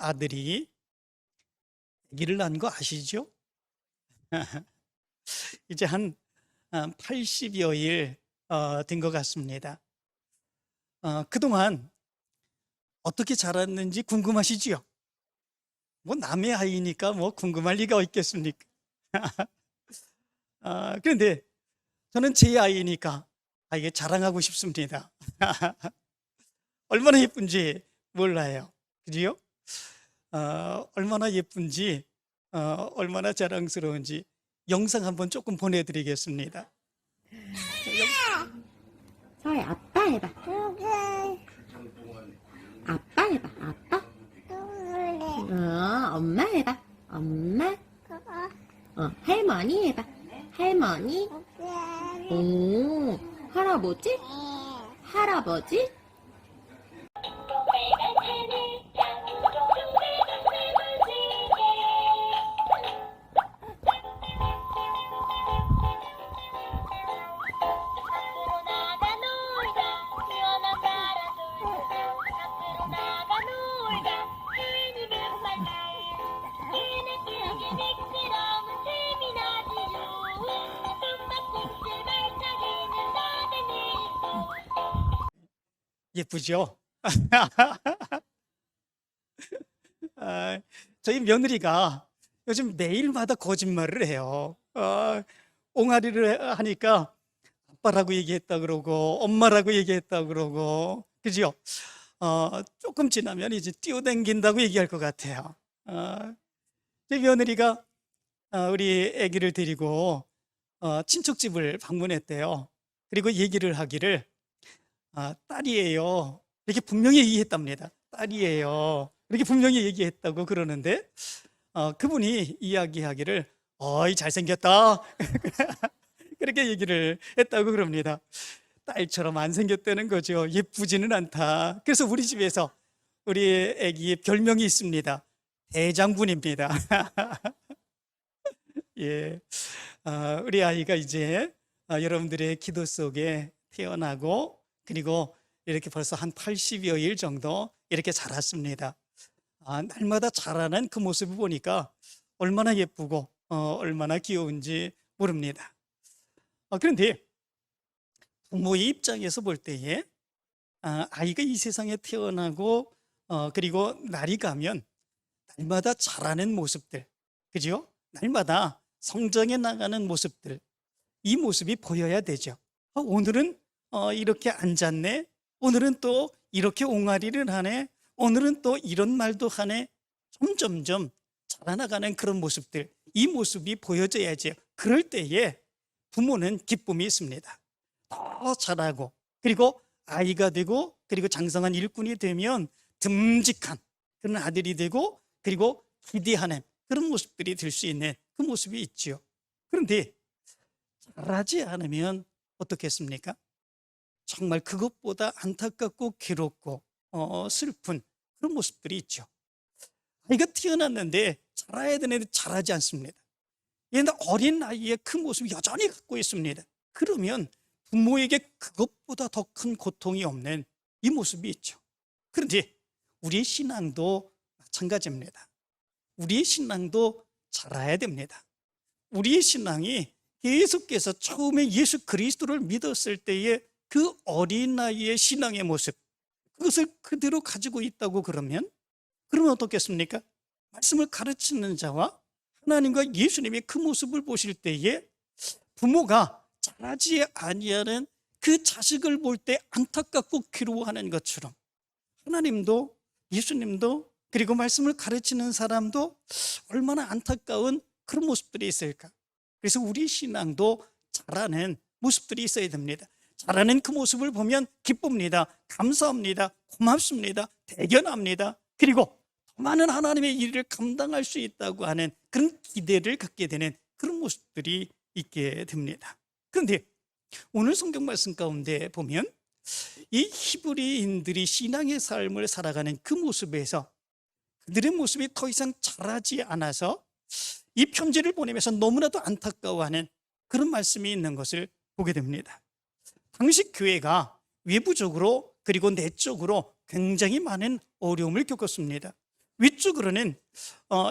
아들이 아기를 낳은 거 아시죠? 이제 한 80여일 된 것 같습니다. 그동안 어떻게 자랐는지 궁금하시지요? 뭐 남의 아이니까 뭐 궁금할 리가 있겠습니까? 그런데 저는 제 아이니까 이게 자랑하고 싶습니다. 얼마나 예쁜지 몰라요. 그지요? 얼마나 예쁜지, 얼마나 자랑스러운지 영상 한번 조금 보내드리겠습니다. 서희 아빠 해봐. 아빠 해봐. 아빠. 엄마 해봐. 엄마. 할머니 해봐. 할머니. 오, 할아버지? 할아버지? 예쁘죠? 저희 며느리가 요즘 매일마다 거짓말을 해요. 옹알이를 하니까 아빠라고 얘기했다 그러고 엄마라고 얘기했다 그러고, 그죠? 조금 지나면 이제 뛰어댕긴다고 얘기할 것 같아요. 저희 며느리가 우리 아기를 데리고 친척집을 방문했대요. 그리고 얘기를 하기를 딸이에요, 이렇게 분명히 얘기했답니다. 딸이에요, 이렇게 분명히 얘기했다고 그러는데, 그분이 이야기하기를 어이 잘생겼다 그렇게 얘기를 했다고 그럽니다. 딸처럼 안 생겼다는 거죠. 예쁘지는 않다. 그래서 우리 집에서 우리 아기의 별명이 있습니다. 대장군입니다. 예, 우리 아이가 이제 여러분들의 기도 속에 태어나고, 그리고 이렇게 벌써 한 80여일 정도 이렇게 자랐습니다. 날마다 자라는 그 모습을 보니까 얼마나 예쁘고 얼마나 귀여운지 모릅니다. 그런데 부모의 입장에서 볼 때에 아이가 이 세상에 태어나고 그리고 날이 가면 날마다 자라는 모습들, 그죠? 날마다 성장해 나가는 모습들, 이 모습이 보여야 되죠. 오늘은 이렇게 앉았네, 오늘은 또 이렇게 옹알이를 하네, 오늘은 또 이런 말도 하네. 점점점 자라나가는 그런 모습들, 이 모습이 보여져야죠. 그럴 때에 부모는 기쁨이 있습니다. 더 자라고, 그리고 아이가 되고, 그리고 장성한 일꾼이 되면 듬직한 그런 아들이 되고, 그리고 기대하는 그런 모습들이 될 수 있는 그 모습이 있죠. 그런데 자라지 않으면 어떻겠습니까? 정말 그것보다 안타깝고 괴롭고 슬픈 그런 모습들이 있죠. 아이가 태어났는데 자라야 되는데 자라지 않습니다. 얘는 어린 나이에 그 모습을 여전히 갖고 있습니다. 그러면 부모에게 그것보다 더 큰 고통이 없는 이 모습이 있죠. 그런데 우리의 신앙도 마찬가지입니다. 우리의 신앙도 자라야 됩니다. 우리의 신앙이 계속해서 처음에 예수 그리스도를 믿었을 때의 그 어린 나이의 신앙의 모습, 그것을 그대로 가지고 있다고 그러면 어떻겠습니까? 말씀을 가르치는 자와 하나님과 예수님의 그 모습을 보실 때에 부모가 자라지 아니하는 그 자식을 볼 때 안타깝고 괴로워하는 것처럼, 하나님도 예수님도 그리고 말씀을 가르치는 사람도 얼마나 안타까운 그런 모습들이 있을까. 그래서 우리 신앙도 자라는 모습들이 있어야 됩니다. 자라는 그 모습을 보면 기쁩니다. 감사합니다. 고맙습니다. 대견합니다. 그리고 더 많은 하나님의 일을 감당할 수 있다고 하는 그런 기대를 갖게 되는 그런 모습들이 있게 됩니다. 그런데 오늘 성경 말씀 가운데 보면 이 히브리인들이 신앙의 삶을 살아가는 그 모습에서 그들의 모습이 더 이상 자라지 않아서 이 편지를 보내면서 너무나도 안타까워하는 그런 말씀이 있는 것을 보게 됩니다. 당시 교회가 외부적으로 그리고 내적으로 굉장히 많은 어려움을 겪었습니다. 위쪽으로는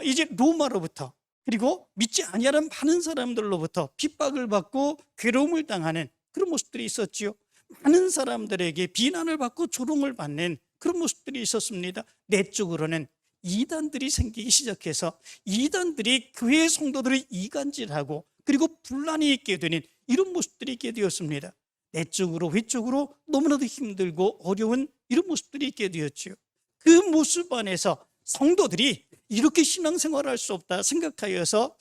이제 로마로부터, 그리고 믿지 아니하는 많은 사람들로부터 핍박을 받고 괴로움을 당하는 그런 모습들이 있었지요. 많은 사람들에게 비난을 받고 조롱을 받는 그런 모습들이 있었습니다. 내쪽으로는 이단들이 생기기 시작해서 이단들이 교회 성도들을 이간질하고 그리고 분란이 있게 되는 이런 모습들이 있게 되었습니다. 내쪽으로 외쪽으로 너무나도 힘들고 어려운 이런 모습들이 있게 되었지요. 그 모습 안에서 성도들이 이렇게 신앙생활을 할 수 없다 생각하여서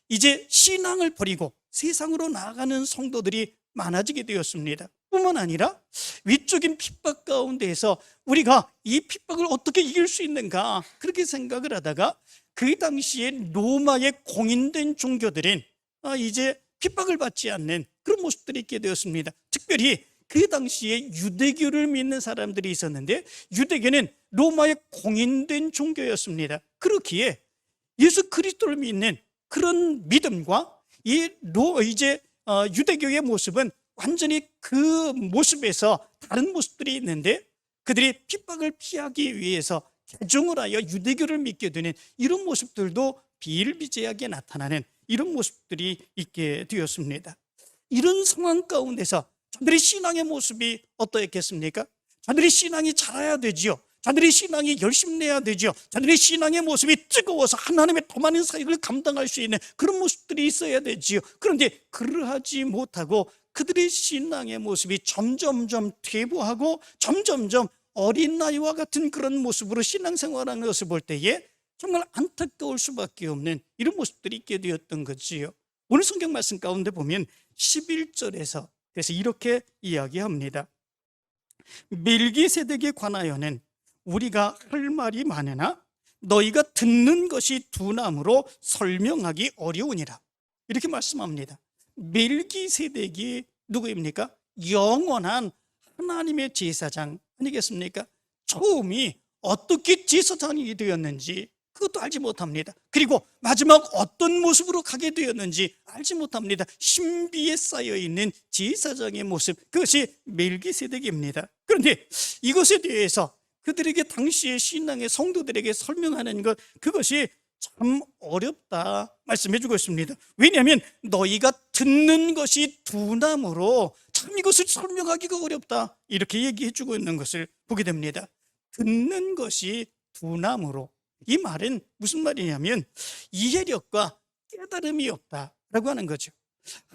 이제 신앙을 버리고 세상으로 나아가는 성도들이 많아지게 되었습니다. 뿐만 아니라 위쪽인 핍박 가운데에서 우리가 이 핍박을 어떻게 이길 수 있는가 그렇게 생각을 하다가 그 당시에 로마의 공인된 종교들은 이제 핍박을 받지 않는 그런 모습들이 있게 되었습니다. 특별히 그 당시에 유대교를 믿는 사람들이 있었는데 유대교는 로마의 공인된 종교였습니다. 그렇기에 예수 그리스도를 믿는 그런 믿음과 이제 유대교의 모습은 완전히 그 모습에서 다른 모습들이 있는데 그들이 핍박을 피하기 위해서 개종을 하여 유대교를 믿게 되는 이런 모습들도 비일비재하게 나타나는 이런 모습들이 있게 되었습니다. 이런 상황 가운데서 저들의 신앙의 모습이 어떠했겠습니까? 저들의 신앙이 자라야 되지요. 저들의 신앙이 열심내야 되죠. 저들의 신앙의 모습이 뜨거워서 하나님의 더 많은 사역을 감당할 수 있는 그런 모습들이 있어야 되지요. 그런데 그러하지 못하고 그들의 신앙의 모습이 점점점 퇴보하고 점점점 어린 나이와 같은 그런 모습으로 신앙생활하는 것을 볼 때에 정말 안타까울 수밖에 없는 이런 모습들이 있게 되었던 거지요. 오늘 성경 말씀 가운데 보면 11절에서 그래서 이렇게 이야기합니다. 멜기세덱에 관하여는 우리가 할 말이 많으나 너희가 듣는 것이 둔함으로 설명하기 어려우니라. 이렇게 말씀합니다. 멜기세덱이 누구입니까? 영원한 하나님의 제사장 아니겠습니까? 처음이 어떻게 제사장이 되었는지 그것도 알지 못합니다. 그리고 마지막 어떤 모습으로 가게 되었는지 알지 못합니다. 신비에 쌓여있는 제사장의 모습, 그것이 멜기세덱입니다. 그런데 이것에 대해서 그들에게 당시의 신앙의 성도들에게 설명하는 것, 그것이 참 어렵다 말씀해 주고 있습니다. 왜냐하면 너희가 듣는 것이 둔함으로 참 이것을 설명하기가 어렵다 이렇게 얘기해 주고 있는 것을 보게 됩니다. 듣는 것이 둔함으로, 이 말은 무슨 말이냐면 이해력과 깨달음이 없다라고 하는 거죠.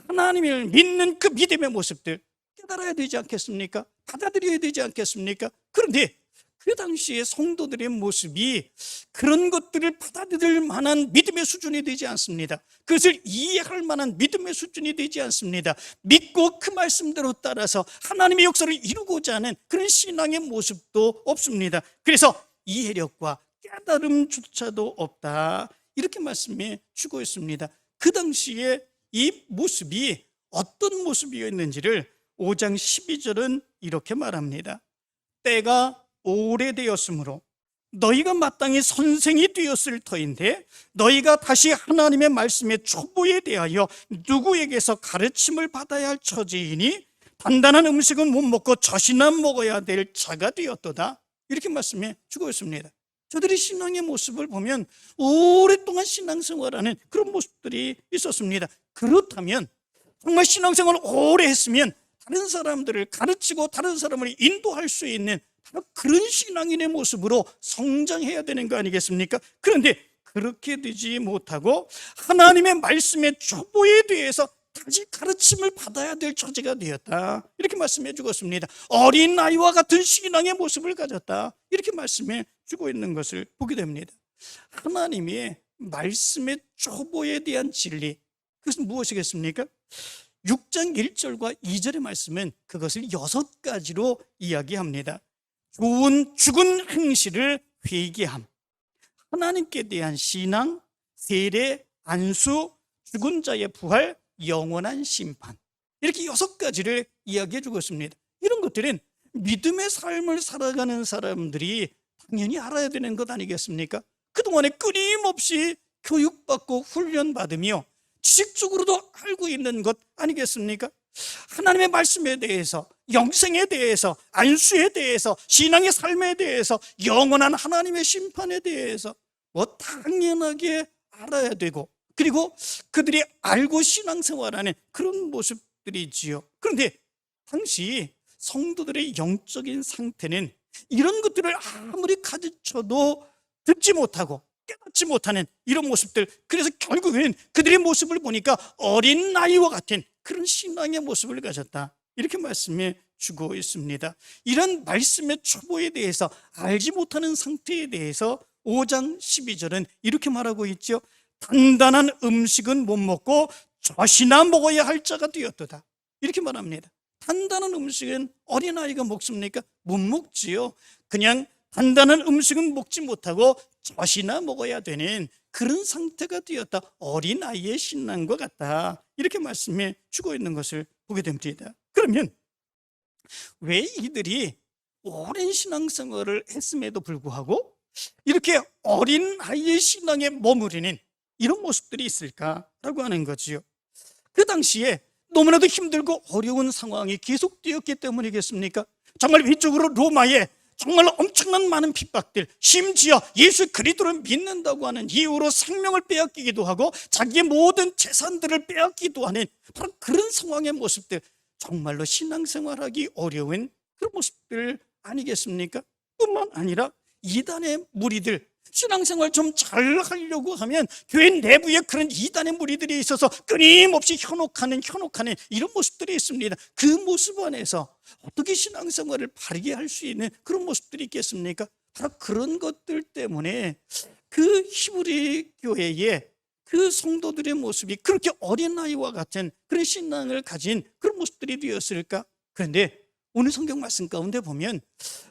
하나님을 믿는 그 믿음의 모습들 깨달아야 되지 않겠습니까? 받아들여야 되지 않겠습니까? 그런데 그 당시의 성도들의 모습이 그런 것들을 받아들일 만한 믿음의 수준이 되지 않습니다. 그것을 이해할 만한 믿음의 수준이 되지 않습니다. 믿고 그 말씀대로 따라서 하나님의 역사를 이루고자 하는 그런 신앙의 모습도 없습니다. 그래서 이해력과 깨달음조차도 없다 이렇게 말씀해 주고 있습니다. 그 당시에 이 모습이 어떤 모습이었는지를 5장 12절은 이렇게 말합니다. 때가 오래되었으므로 너희가 마땅히 선생이 되었을 터인데 너희가 다시 하나님의 말씀의 초보에 대하여 누구에게서 가르침을 받아야 할 처지이니 단단한 음식은 못 먹고 젖이나 먹어야 될 자가 되었도다 이렇게 말씀해 주고 있습니다. 저들이 신앙의 모습을 보면 오랫동안 신앙생활하는 그런 모습들이 있었습니다. 그렇다면 정말 신앙생활을 오래 했으면 다른 사람들을 가르치고 다른 사람을 인도할 수 있는 그런 신앙인의 모습으로 성장해야 되는 거 아니겠습니까? 그런데 그렇게 되지 못하고 하나님의 말씀의 초보에 대해서 다시 가르침을 받아야 될 처지가 되었다 이렇게 말씀해 주었습니다. 어린 아이와 같은 신앙의 모습을 가졌다 이렇게 말씀해 주고 있는 것을 보게 됩니다. 하나님의 말씀의 초보에 대한 진리, 그것은 무엇이겠습니까? 6장 1절과 2절의 말씀은 그것을 6가지로 이야기합니다. 좋은 죽은 행실을 회개함, 하나님께 대한 신앙, 세례, 안수, 죽은 자의 부활, 영원한 심판, 이렇게 6가지를 이야기해 주고 있습니다. 이런 것들은 믿음의 삶을 살아가는 사람들이 당연히 알아야 되는 것 아니겠습니까? 그동안에 끊임없이 교육받고 훈련받으며 지식적으로도 알고 있는 것 아니겠습니까? 하나님의 말씀에 대해서, 영생에 대해서, 안수에 대해서, 신앙의 삶에 대해서, 영원한 하나님의 심판에 대해서 당연하게 알아야 되고, 그리고 그들이 알고 신앙생활하는 그런 모습들이지요. 그런데 당시 성도들의 영적인 상태는 이런 것들을 아무리 가르쳐도 듣지 못하고 깨닫지 못하는 이런 모습들, 그래서 결국에는 그들의 모습을 보니까 어린 나이와 같은 그런 신앙의 모습을 가졌다, 이렇게 말씀해 주고 있습니다. 이런 말씀의 초보에 대해서, 알지 못하는 상태에 대해서 5장 12절은 이렇게 말하고 있죠. 단단한 음식은 못 먹고 젖이나 먹어야 할 자가 되었도다, 이렇게 말합니다. 단단한 음식은 어린아이가 먹습니까? 못 먹지요. 그냥 단단한 음식은 먹지 못하고 젖이나 먹어야 되는 그런 상태가 되었다, 어린아이의 신앙과 같다, 이렇게 말씀해 주고 있는 것을 보게 됩니다. 그러면 왜 이들이 오랜 신앙생활을 했음에도 불구하고 이렇게 어린아이의 신앙에 머무르는 이런 모습들이 있을까라고 하는 거지요. 그 당시에 너무나도 힘들고 어려운 상황이 계속되었기 때문이겠습니까? 정말 위쪽으로 로마에 정말 엄청난 많은 핍박들, 심지어 예수 그리스도를 믿는다고 하는 이유로 생명을 빼앗기기도 하고 자기의 모든 재산들을 빼앗기도 하는 바로 그런 상황의 모습들, 정말로 신앙생활하기 어려운 그런 모습들 아니겠습니까? 뿐만 아니라 이단의 무리들, 신앙생활 좀 잘 하려고 하면 교회 내부에 그런 이단의 무리들이 있어서 끊임없이 현혹하는 이런 모습들이 있습니다. 그 모습 안에서 어떻게 신앙생활을 바르게 할 수 있는 그런 모습들이 있겠습니까? 바로 그런 것들 때문에 그 히브리 교회의 그 성도들의 모습이 그렇게 어린아이와 같은 그런 신앙을 가진 그런 모습들이 되었을까? 그런데 오늘 성경 말씀 가운데 보면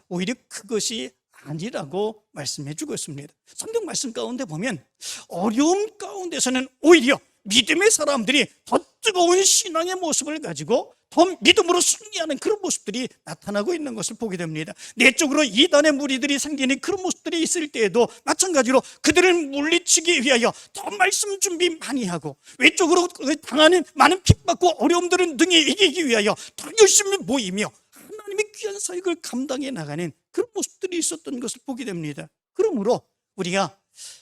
오히려 그것이 아니라고 말씀해 주고 있습니다. 성경 말씀 가운데 보면 어려움 가운데서는 오히려 믿음의 사람들이 더 뜨거운 신앙의 모습을 가지고 더 믿음으로 승리하는 그런 모습들이 나타나고 있는 것을 보게 됩니다. 내적으로 이단의 무리들이 생기는 그런 모습들이 있을 때에도 마찬가지로 그들을 물리치기 위하여 더 말씀 준비 많이 하고, 외적으로 당하는 많은 핍박과 어려움들을 능히 이기기 위하여 더 열심히 모이며 하나님의 귀한 사역을 감당해 나가는 그런 모습들이 있었던 것을 보게 됩니다. 그러므로 우리가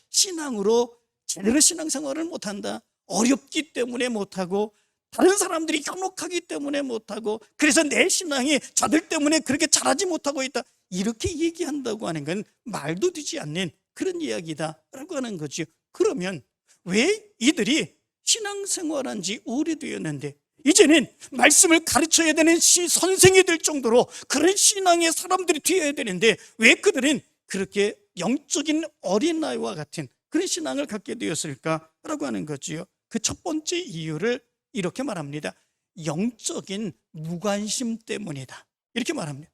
신앙으로 제대로 신앙생활을 못한다, 어렵기 때문에 못하고 다른 사람들이 현혹하기 때문에 못하고 그래서 내 신앙이 저들 때문에 그렇게 잘하지 못하고 있다, 이렇게 얘기한다고 하는 건 말도 되지 않는 그런 이야기다라고 하는 거죠. 그러면 왜 이들이 신앙생활한 지 오래되었는데 이제는 말씀을 가르쳐야 되는 선생이 될 정도로 그런 신앙의 사람들이 되어야 되는데 왜 그들은 그렇게 영적인 어린아이와 같은 그런 신앙을 갖게 되었을까라고 하는 거지요. 그 첫 번째 이유를 이렇게 말합니다. 영적인 무관심 때문이다, 이렇게 말합니다.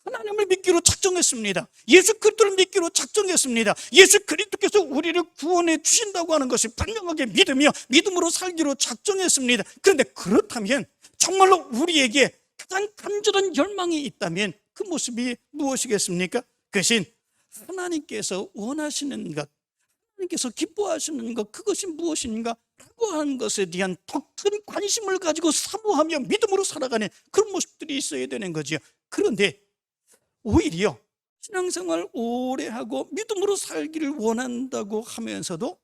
하나님을 믿기로 작정했습니다. 예수 그리스도를 믿기로 작정했습니다. 예수 그리스도께서 우리를 구원해 주신다고 하는 것을 분명하게 믿으며 믿음으로 살기로 작정했습니다. 그런데 그렇다면 정말로 우리에게 가장 간절한 열망이 있다면 그 모습이 무엇이겠습니까? 그것은 하나님께서 원하시는 것, 하나님께서 기뻐하시는 것, 그것이 무엇인가? 라고 하는 것에 대한 더 큰 관심을 가지고 사모하며 믿음으로 살아가는 그런 모습들이 있어야 되는 거죠. 그런데 오히려 신앙생활 오래 하고 믿음으로 살기를 원한다고 하면서도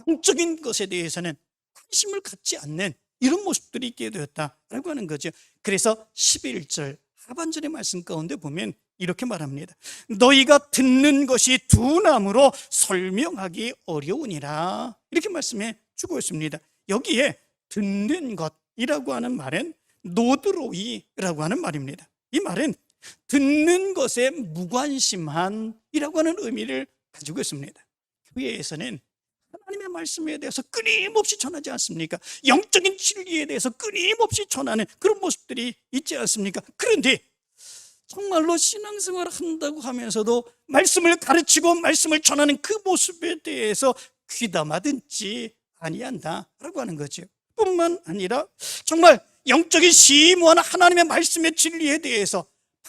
영적인 것에 대해서는 관심을 갖지 않는 이런 모습들이 있게 되었다라고 하는 거죠. 그래서 11절 하반절의 말씀 가운데 보면 이렇게 말합니다. 너희가 듣는 것이 둔함으로 설명하기 어려우니라, 이렇게 말씀해 주고 있습니다. 여기에 듣는 것이라고 하는 말은 노드로이라고 하는 말입니다. 이 말은 듣는 것에 무관심한이라고 하는 의미를 가지고 있습니다. 교회에서는 하나님의 말씀에 대해서 끊임없이 전하지 않습니까? 영적인 진리에 대해서 끊임없이 전하는 그런 모습들이 있지 않습니까? 그런데 정말로 신앙생활을 한다고 하면서도 말씀을 가르치고 말씀을 전하는 그 모습에 대해서 귀담아 듣지 아니한다라고 하는 거죠. 뿐만 아니라 정말 영적인 심오한 하나님의 말씀의 진리에 대해서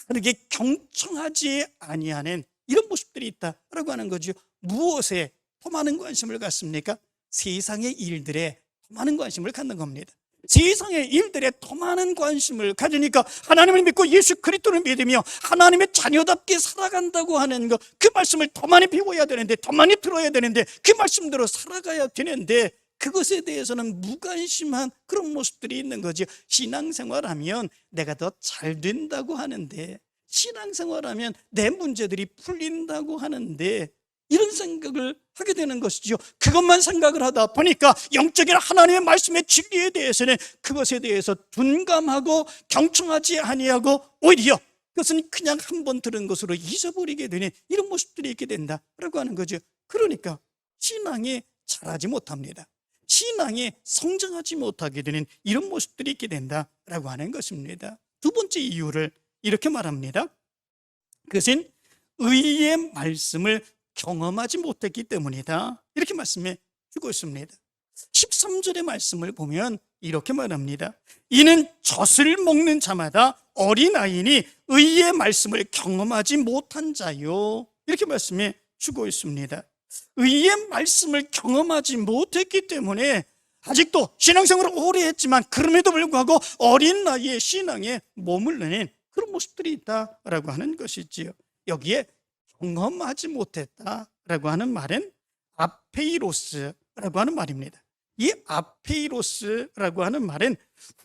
바르게 경청하지 아니하는 이런 모습들이 있다라고 하는 거죠. 무엇에 더 많은 관심을 갖습니까? 세상의 일들에 더 많은 관심을 갖는 겁니다. 세상의 일들에 더 많은 관심을 가지니까 하나님을 믿고 예수 그리스도를 믿으며 하나님의 자녀답게 살아간다고 하는 것, 그 말씀을 더 많이 배워야 되는데, 더 많이 들어야 되는데, 그 말씀대로 살아가야 되는데, 그것에 대해서는 무관심한 그런 모습들이 있는 거죠. 신앙생활하면 내가 더 잘 된다고 하는데, 신앙생활하면 내 문제들이 풀린다고 하는데, 이런 생각을 하게 되는 것이죠. 그것만 생각을 하다 보니까 영적인 하나님의 말씀의 진리에 대해서는 그것에 대해서 둔감하고 경청하지 아니하고 오히려 그것은 그냥 한 번 들은 것으로 잊어버리게 되는 이런 모습들이 있게 된다라고 하는 거죠. 그러니까 신앙이 자라지 못합니다. 신앙이 성장하지 못하게 되는 이런 모습들이 있게 된다라고 하는 것입니다. 두 번째 이유를 이렇게 말합니다. 그것은 의의 말씀을 경험하지 못했기 때문이다, 이렇게 말씀해 주고 있습니다. 13절의 말씀을 보면 이렇게 말합니다. 이는 젖을 먹는 자마다 어린아이니 의의 말씀을 경험하지 못한 자요, 이렇게 말씀해 주고 있습니다. 의의 말씀을 경험하지 못했기 때문에 아직도 신앙생활을 오래 했지만 그럼에도 불구하고 어린 나이에 신앙에 머무르는 그런 모습들이 있다라고 하는 것이지요. 여기에 경험하지 못했다라고 하는 말은 아페이로스라고 하는 말입니다. 이 아페이로스라고 하는 말은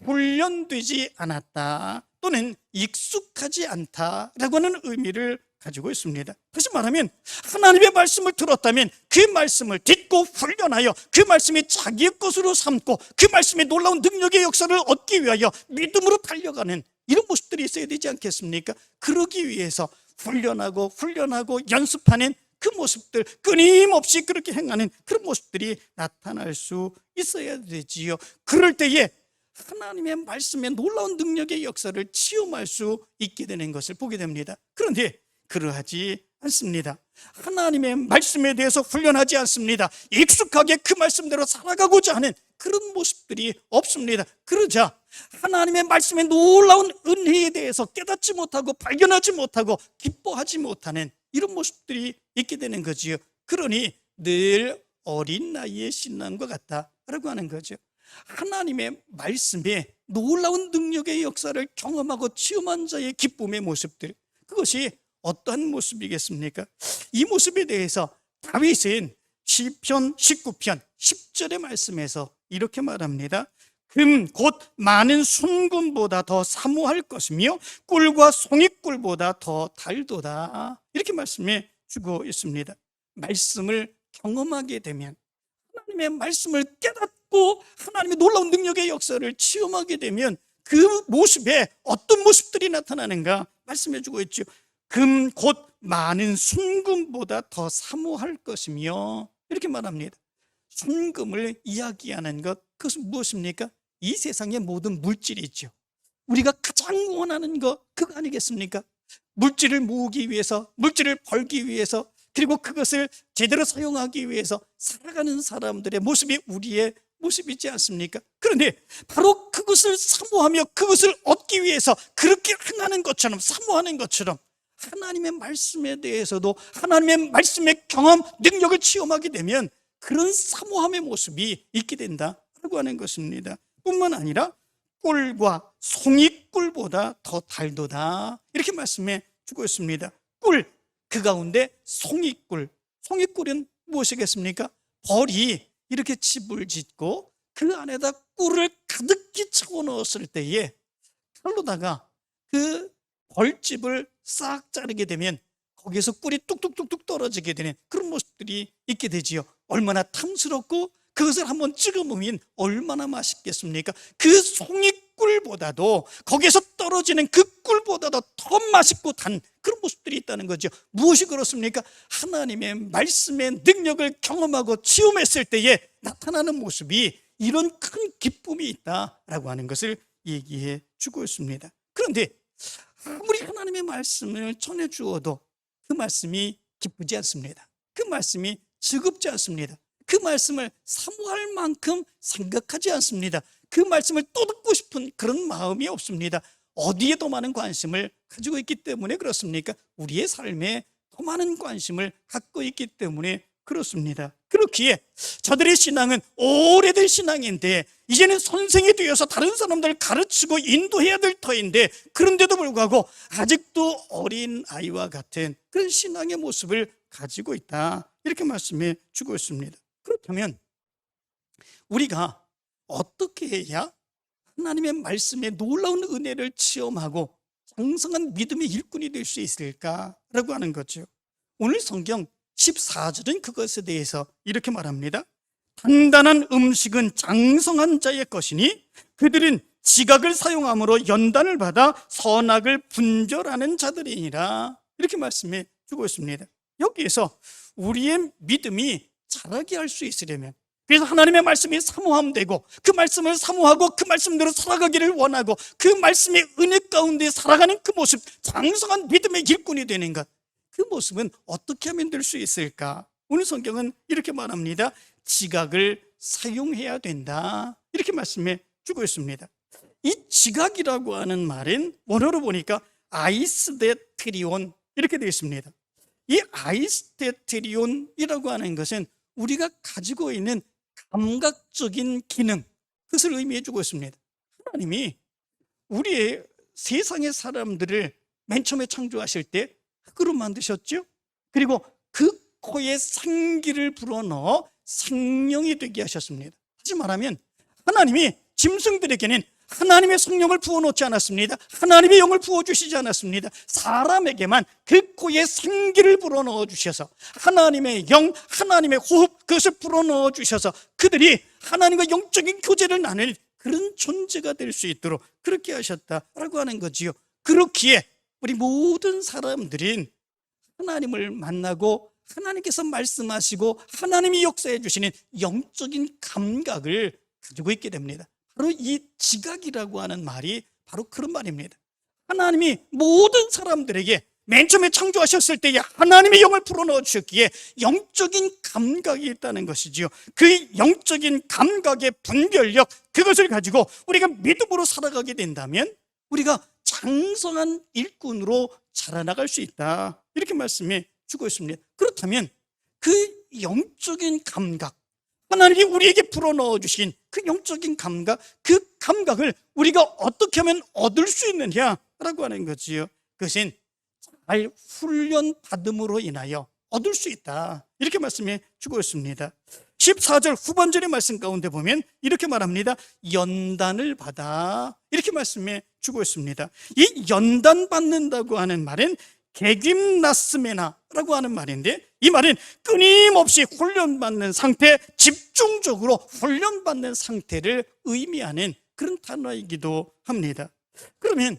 훈련되지 않았다 또는 익숙하지 않다라고 하는 의미를 가지고 있습니다. 다시 말하면 하나님의 말씀을 들었다면 그 말씀을 듣고 훈련하여 그 말씀이 자기의 것으로 삼고 그 말씀의 놀라운 능력의 역사를 얻기 위하여 믿음으로 달려가는 이런 모습들이 있어야 되지 않겠습니까? 그러기 위해서 훈련하고 연습하는 그 모습들, 끊임없이 그렇게 행하는 그런 모습들이 나타날 수 있어야 되지요. 그럴 때에 하나님의 말씀의 놀라운 능력의 역사를 체험할 수 있게 되는 것을 보게 됩니다. 그런데 그러하지 않습니다. 하나님의 말씀에 대해서 훈련하지 않습니다. 익숙하게 그 말씀대로 살아가고자 하는 그런 모습들이 없습니다. 그러자 하나님의 말씀의 놀라운 은혜에 대해서 깨닫지 못하고 발견하지 못하고 기뻐하지 못하는 이런 모습들이 있게 되는 거지요. 그러니 늘 어린 나이의 신앙과 같다라고 하는 거죠. 하나님의 말씀에 놀라운 능력의 역사를 경험하고 체험한 자의 기쁨의 모습들, 그것이 어떠한 모습이겠습니까? 이 모습에 대해서 다윗은 시편 19편 10절의 말씀에서 이렇게 말합니다. 금 곧 많은 순금보다 더 사모할 것이며 꿀과 송이꿀보다 더 달도다, 이렇게 말씀해 주고 있습니다. 말씀을 경험하게 되면, 하나님의 말씀을 깨닫고 하나님의 놀라운 능력의 역사를 체험하게 되면 그 모습에 어떤 모습들이 나타나는가 말씀해 주고 있죠. 금 곧 많은 순금보다 더 사모할 것이며, 이렇게 말합니다. 순금을 이야기하는 것, 그것은 무엇입니까? 이 세상의 모든 물질이 있죠. 우리가 가장 원하는 것, 그거 아니겠습니까? 물질을 모으기 위해서, 물질을 벌기 위해서, 그리고 그것을 제대로 사용하기 위해서 살아가는 사람들의 모습이 우리의 모습이지 않습니까? 그런데 바로 그것을 사모하며 그것을 얻기 위해서 그렇게 행하는 것처럼, 사모하는 것처럼 하나님의 말씀에 대해서도 하나님의 말씀의 경험, 능력을 체험하게 되면 그런 사모함의 모습이 있게 된다라고 하는 것입니다. 뿐만 아니라 꿀과 송이꿀보다 더 달도다, 이렇게 말씀해 주고 있습니다. 꿀, 그 가운데 송이꿀. 송이꿀은 무엇이겠습니까? 벌이 이렇게 집을 짓고 그 안에다 꿀을 가득히 채워 넣었을 때에 칼로다가 그 벌집을 싹 자르게 되면 거기에서 꿀이 뚝뚝뚝뚝 떨어지게 되는 그런 모습들이 있게 되지요. 얼마나 탐스럽고 그것을 한번 찍어 먹으면 얼마나 맛있겠습니까? 그 송이꿀보다도, 거기에서 떨어지는 그 꿀보다도 더 맛있고 단 그런 모습들이 있다는 거죠. 무엇이 그렇습니까? 하나님의 말씀의 능력을 경험하고 체험했을 때에 나타나는 모습이 이런 큰 기쁨이 있다라고 하는 것을 얘기해 주고 있습니다. 그런데 아무리 하나님의 말씀을 전해 주어도 그 말씀이 기쁘지 않습니다. 그 말씀이 즐겁지 않습니다. 그 말씀을 사모할 만큼 생각하지 않습니다. 그 말씀을 또 듣고 싶은 그런 마음이 없습니다. 어디에 더 많은 관심을 가지고 있기 때문에 그렇습니까? 우리의 삶에 더 많은 관심을 갖고 있기 때문에 그렇습니다. 그렇기에 저들의 신앙은 오래된 신앙인데 이제는 선생이 되어서 다른 사람들을 가르치고 인도해야 될 터인데, 그런데도 불구하고 아직도 어린 아이와 같은 그런 신앙의 모습을 가지고 있다, 이렇게 말씀해 주고 있습니다. 그렇다면 우리가 어떻게 해야 하나님의 말씀에 놀라운 은혜를 체험하고 장성한 믿음의 일꾼이 될 수 있을까라고 하는 거죠. 오늘 성경 14절은 그것에 대해서 이렇게 말합니다. 단단한 음식은 장성한 자의 것이니 그들은 지각을 사용함으로 연단을 받아 선악을 분별하는 자들이니라, 이렇게 말씀해 주고 있습니다. 여기에서 우리의 믿음이 자라게 할 수 있으려면, 그래서 하나님의 말씀이 사모함되고 그 말씀을 사모하고 그 말씀대로 살아가기를 원하고 그 말씀의 은혜 가운데 살아가는 그 모습, 장성한 믿음의 일꾼이 되는 것, 그 모습은 어떻게 하면 될 수 있을까? 오늘 성경은 이렇게 말합니다. 지각을 사용해야 된다, 이렇게 말씀해 주고 있습니다. 이 지각이라고 하는 말은 원어로 보니까 아이스데트리온, 이렇게 되어 있습니다. 이 아이스데트리온이라고 하는 것은 우리가 가지고 있는 감각적인 기능, 그것을 의미해 주고 있습니다. 하나님이 우리의 세상의 사람들을 맨 처음에 창조하실 때 흙으로 만드셨죠. 그리고 그 코에 생기를 불어넣어 생명이 되게 하셨습니다. 다시 말하면 하나님이 짐승들에게는 하나님의 성령을 부어놓지 않았습니다. 하나님의 영을 부어주시지 않았습니다. 사람에게만 그 코에 생기를 불어넣어 주셔서 하나님의 영, 하나님의 호흡, 그것을 불어넣어 주셔서 그들이 하나님과 영적인 교제를 나눌 그런 존재가 될 수 있도록 그렇게 하셨다라고 하는 거지요. 그렇기에 우리 모든 사람들은 하나님을 만나고 하나님께서 말씀하시고 하나님이 역사해 주시는 영적인 감각을 가지고 있게 됩니다. 바로 이 지각이라고 하는 말이 바로 그런 말입니다. 하나님이 모든 사람들에게 맨 처음에 창조하셨을 때에 하나님의 영을 불어넣어 주셨기에 영적인 감각이 있다는 것이지요. 그 영적인 감각의 분별력, 그것을 가지고 우리가 믿음으로 살아가게 된다면 우리가 장성한 일꾼으로 자라나갈 수 있다, 이렇게 말씀해 주고 있습니다. 그렇다면 그 영적인 감각, 하나님이 우리에게 불어넣어 주신 그 영적인 감각, 그 감각을 우리가 어떻게 하면 얻을 수 있느냐라고 하는 거지요. 그것은 잘 훈련받음으로 인하여 얻을 수 있다, 이렇게 말씀해 주고 있습니다. 14절 후반절의 말씀 가운데 보면 이렇게 말합니다. 연단을 받아, 이렇게 말씀해 주고 있습니다. 이 연단 받는다고 하는 말은 게김나스메나라고 하는 말인데, 이 말은 끊임없이 훈련받는 상태, 집중적으로 훈련받는 상태를 의미하는 그런 단어이기도 합니다. 그러면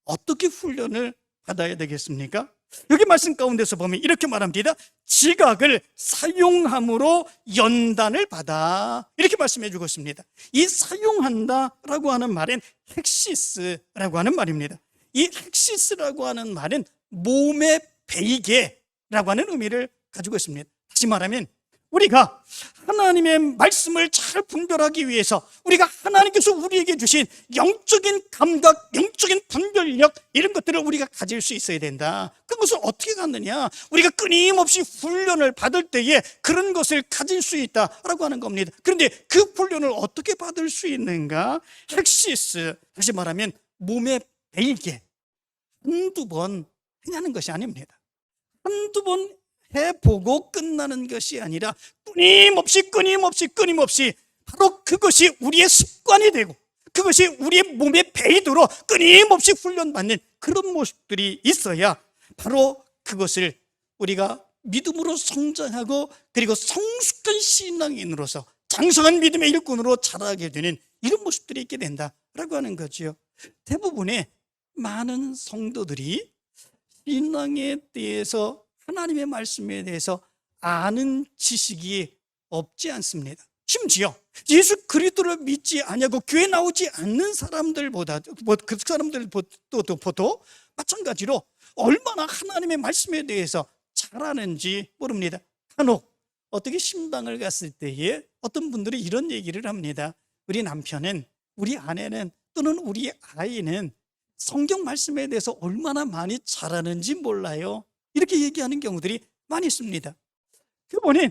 어떻게 훈련을 받아야 되겠습니까? 여기 말씀 가운데서 보면 이렇게 말합니다. 지각을 사용함으로 연단을 받아, 이렇게 말씀해 주고 있습니다. 이 사용한다라고 하는 말은 헥시스라고 하는 말입니다. 이 헥시스라고 하는 말은 몸에 베이게라고 하는 의미를 가지고 있습니다. 다시 말하면 우리가 하나님의 말씀을 잘 분별하기 위해서 우리가 하나님께서 우리에게 주신 영적인 감각, 영적인 분별력, 이런 것들을 우리가 가질 수 있어야 된다. 그것을 어떻게 갖느냐? 우리가 끊임없이 훈련을 받을 때에 그런 것을 가질 수 있다라고 하는 겁니다. 그런데 그 훈련을 어떻게 받을 수 있는가? 헥시스, 다시 말하면 몸에 베이게, 한두 번 하는 것이 아닙니다. 한두 번 해보고 끝나는 것이 아니라 끊임없이 바로 그것이 우리의 습관이 되고 그것이 우리의 몸에 배이도록 끊임없이 훈련받는 그런 모습들이 있어야 바로 그것을 우리가 믿음으로 성장하고 그리고 성숙한 신앙인으로서 장성한 믿음의 일꾼으로 자라게 되는 이런 모습들이 있게 된다라고 하는 거죠. 대부분의 많은 성도들이 신앙에 대해서, 하나님의 말씀에 대해서 아는 지식이 없지 않습니다. 심지어 예수 그리스도를 믿지 않냐고 교회 나오지 않는 사람들보다, 그 사람들보다도 마찬가지로 얼마나 하나님의 말씀에 대해서 잘 아는지 모릅니다. 간혹 어떻게 신방을 갔을 때에 어떤 분들이 이런 얘기를 합니다. 우리 남편은, 우리 아내는, 또는 우리 아이는 성경 말씀에 대해서 얼마나 많이 잘 아는지 몰라요, 이렇게 얘기하는 경우들이 많이 있습니다. 그분이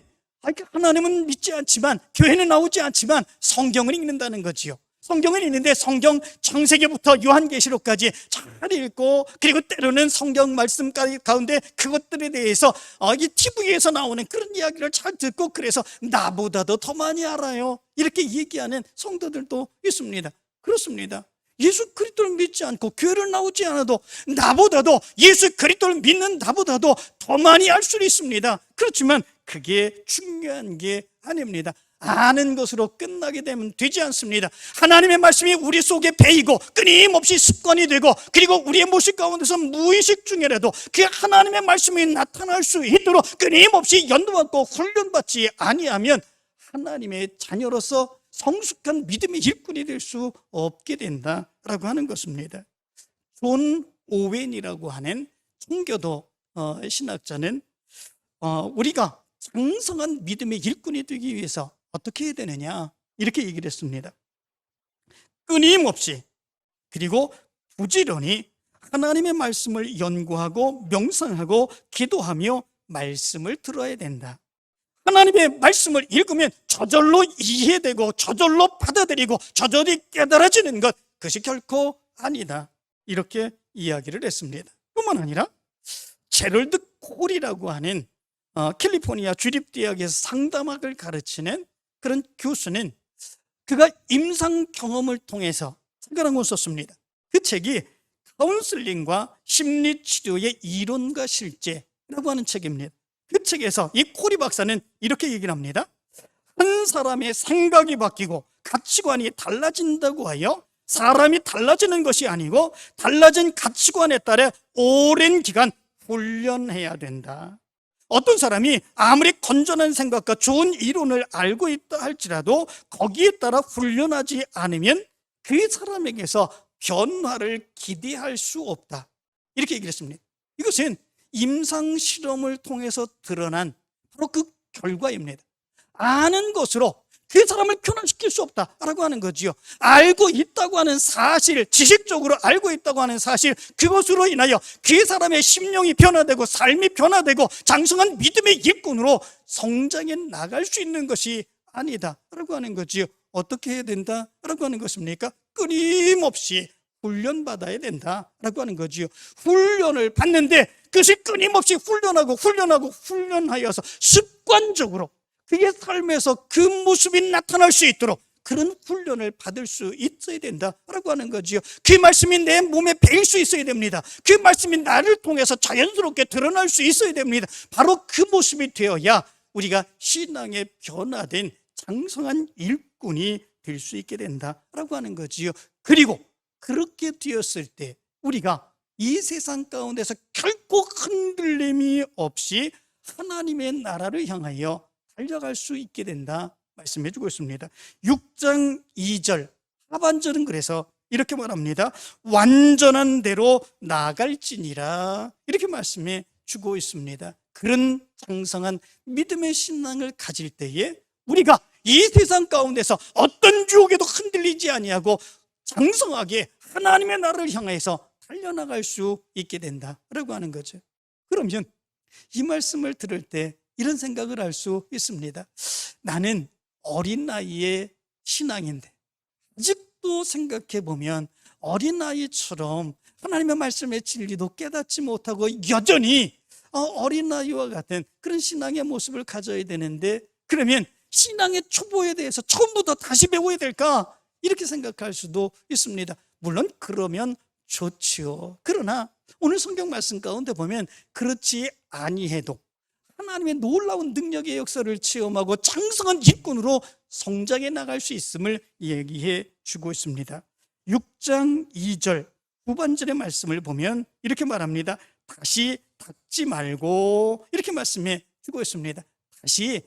하나님은 믿지 않지만, 교회는 나오지 않지만 성경을 읽는다는 거지요. 성경을 읽는데 성경 창세기부터 요한계시록까지 잘 읽고, 그리고 때로는 성경 말씀 가운데 그것들에 대해서 이 TV에서 나오는 그런 이야기를 잘 듣고, 그래서 나보다도 더 많이 알아요, 이렇게 얘기하는 성도들도 있습니다. 그렇습니다. 예수 그리스도를 믿지 않고 교회를 나오지 않아도 나보다도, 예수 그리스도를 믿는 나보다도 더 많이 알 수 있습니다. 그렇지만 그게 중요한 게 아닙니다. 아는 것으로 끝나게 되면 되지 않습니다. 하나님의 말씀이 우리 속에 배이고 끊임없이 습관이 되고, 그리고 우리의 모습 가운데서 무의식 중에라도 그 하나님의 말씀이 나타날 수 있도록 끊임없이 연도받고 훈련받지 아니하면 하나님의 자녀로서 성숙한 믿음의 일꾼이 될 수 없게 된다라고 하는 것입니다. 존 오웬이라고 하는 청교도 신학자는 우리가 장성한 믿음의 일꾼이 되기 위해서 어떻게 해야 되느냐, 이렇게 얘기를 했습니다. 끊임없이 그리고 부지런히 하나님의 말씀을 연구하고 명상하고 기도하며 말씀을 들어야 된다. 하나님의 말씀을 읽으면 저절로 이해되고 저절로 받아들이고 저절로 깨달아지는 것, 그것이 결코 아니다, 이렇게 이야기를 했습니다. 뿐만 아니라 제럴드 콜이라고 하는 캘리포니아 주립대학에서 상담학을 가르치는 그런 교수는, 그가 임상 경험을 통해서 책을 한 권 썼습니다. 그 책이 카운슬링과 심리치료의 이론과 실제라고 하는 책입니다. 그 책에서 이 코리 박사는 이렇게 얘기를 합니다. 한 사람의 생각이 바뀌고 가치관이 달라진다고 하여 사람이 달라지는 것이 아니고, 달라진 가치관에 따라 오랜 기간 훈련해야 된다. 어떤 사람이 아무리 건전한 생각과 좋은 이론을 알고 있다 할지라도 거기에 따라 훈련하지 않으면 그 사람에게서 변화를 기대할 수 없다, 이렇게 얘기를 했습니다. 이것은 임상 실험을 통해서 드러난 바로 그 결과입니다. 아는 것으로 그 사람을 변화시킬 수 없다라고 하는 거지요. 알고 있다고 하는 사실, 지식적으로 알고 있다고 하는 사실, 그것으로 인하여 그 사람의 심령이 변화되고 삶이 변화되고 장성한 믿음의 일꾼으로 성장해 나갈 수 있는 것이 아니다라고 하는 거지요. 어떻게 해야 된다라고 하는 것입니까? 끊임없이 훈련받아야 된다라고 하는 거지요. 훈련을 받는데 그것이 끊임없이 훈련하여서 습관적으로 그의 삶에서 그 모습이 나타날 수 있도록 그런 훈련을 받을 수 있어야 된다라고 하는 거지요. 그 말씀이 내 몸에 배일 수 있어야 됩니다. 그 말씀이 나를 통해서 자연스럽게 드러날 수 있어야 됩니다. 바로 그 모습이 되어야 우리가 신앙의 변화된 장성한 일꾼이 될 수 있게 된다라고 하는 거지요. 그리고 그렇게 되었을 때 우리가 이 세상 가운데서 결코 흔들림이 없이 하나님의 나라를 향하여 달려갈 수 있게 된다 말씀해 주고 있습니다. 6장 2절 하반절은 그래서 이렇게 말합니다. 완전한 대로 나아갈지니라, 이렇게 말씀해 주고 있습니다. 그런 장성한 믿음의 신앙을 가질 때에 우리가 이 세상 가운데서 어떤 유혹에도 흔들리지 아니하고 장성하게 하나님의 나라를 향해서 달려나갈 수 있게 된다라고 하는 거죠. 그러면 이 말씀을 들을 때 이런 생각을 할 수 있습니다. 나는 어린 나이의 신앙인데 아직도 생각해 보면 어린 아이처럼 하나님의 말씀의 진리도 깨닫지 못하고 여전히 어린 아이와 같은 그런 신앙의 모습을 가져야 되는데, 그러면 신앙의 초보에 대해서 처음부터 다시 배워야 될까? 이렇게 생각할 수도 있습니다. 물론 그러면 좋지요. 그러나 오늘 성경 말씀 가운데 보면 그렇지 아니해도 하나님의 놀라운 능력의 역사를 체험하고 장성한 일꾼으로 성장해 나갈 수 있음을 얘기해 주고 있습니다. 6장 2절 후반절의 말씀을 보면 이렇게 말합니다. 다시 닫지 말고, 이렇게 말씀해 주고 있습니다. 다시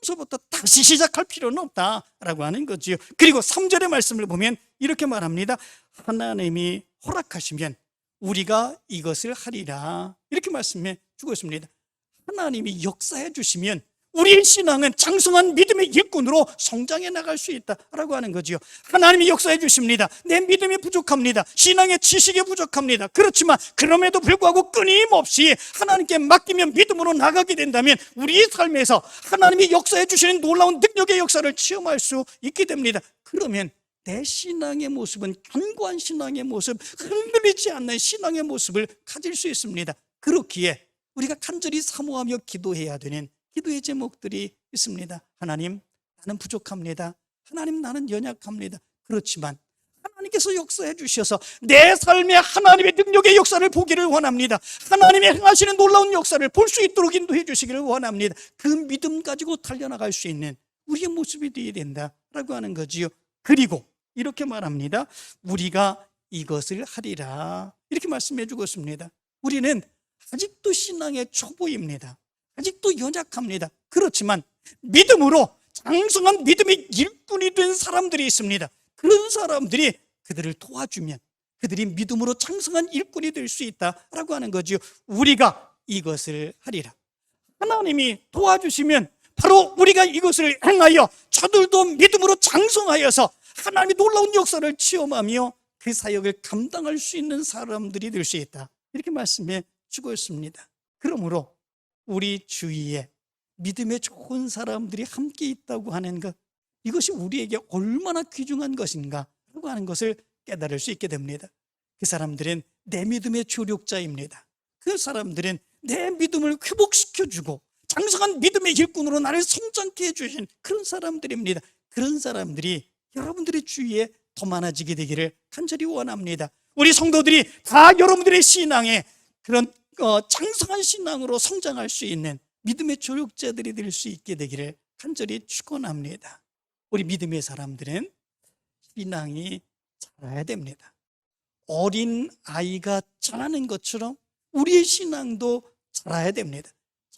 처음부터 다시 시작할 필요는 없다라고 하는 거지요. 그리고 3절의 말씀을 보면 이렇게 말합니다. 하나님이 허락하시면 우리가 이것을 하리라, 이렇게 말씀해 주고 있습니다. 하나님이 역사해 주시면 우리의 신앙은 장성한 믿음의 일꾼으로 성장해 나갈 수 있다라고 하는 거지요. 하나님이 역사해 주십니다. 내 믿음이 부족합니다. 신앙의 지식이 부족합니다. 그렇지만 그럼에도 불구하고 끊임없이 하나님께 맡기면 믿음으로 나가게 된다면 우리의 삶에서 하나님이 역사해 주시는 놀라운 능력의 역사를 체험할 수 있게 됩니다. 그러면 내 신앙의 모습은 견고한 신앙의 모습, 흔들리지 않는 신앙의 모습을 가질 수 있습니다. 그렇기에 우리가 간절히 사모하며 기도해야 되는 기도의 제목들이 있습니다. 하나님, 나는 부족합니다. 하나님, 나는 연약합니다. 그렇지만 하나님께서 역사해 주셔서 내 삶에 하나님의 능력의 역사를 보기를 원합니다. 하나님의 행하시는 놀라운 역사를 볼 수 있도록 인도해 주시기를 원합니다. 그 믿음 가지고 달려나갈 수 있는 우리의 모습이 되어야 된다라고 하는 거지요. 그리고 이렇게 말합니다. 우리가 이것을 하리라, 이렇게 말씀해 주고 있습니다. 우리는 아직도 신앙의 초보입니다. 아직도 연약합니다. 그렇지만 믿음으로 장성한 믿음의 일꾼이 된 사람들이 있습니다. 그런 사람들이 그들을 도와주면 그들이 믿음으로 장성한 일꾼이 될 수 있다라고 하는 거죠. 우리가 이것을 하리라. 하나님이 도와주시면 바로 우리가 이것을 행하여 저들도 믿음으로 장성하여서 하나님의 놀라운 역사를 체험하며 그 사역을 감당할 수 있는 사람들이 될 수 있다, 이렇게 말씀해 주고 있습니다. 그러므로 우리 주위에 믿음의 좋은 사람들이 함께 있다고 하는 것, 이것이 우리에게 얼마나 귀중한 것인가 라고 하는 것을 깨달을 수 있게 됩니다. 그 사람들은 내 믿음의 조력자입니다. 그 사람들은 내 믿음을 회복시켜주고 장성한 믿음의 일꾼으로 나를 성장케 해주신 그런 사람들입니다. 그런 사람들이 여러분들의 주위에 더 많아지게 되기를 간절히 원합니다. 우리 성도들이 다 여러분들의 신앙에 그런 장성한 신앙으로 성장할 수 있는 믿음의 조력자들이 될 수 있게 되기를 간절히 축원합니다. 우리 믿음의 사람들은 신앙이 자라야 됩니다. 어린 아이가 자라는 것처럼 우리의 신앙도 자라야 됩니다.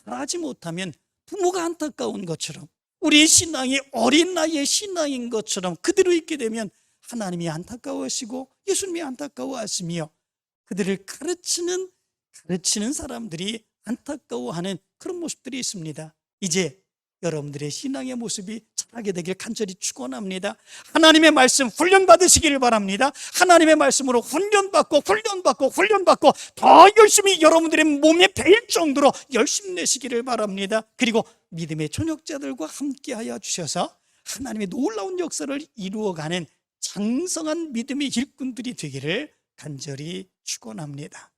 자라지 못하면 부모가 안타까운 것처럼 우리의 신앙이 어린 나이의 신앙인 것처럼 그대로 있게 되면 하나님이 안타까워하시고 예수님이 안타까워하시며 그들을 가르치는 사람들이 안타까워하는 그런 모습들이 있습니다. 이제 여러분들의 신앙의 모습이 자라게 되길 간절히 축원합니다. 하나님의 말씀 훈련받으시기를 바랍니다. 하나님의 말씀으로 훈련받고 더 열심히 여러분들의 몸에 배일 정도로 열심 내시기를 바랍니다. 그리고 믿음의 전역자들과 함께하여 주셔서 하나님의 놀라운 역사를 이루어가는 장성한 믿음의 일꾼들이 되기를 간절히 축원합니다.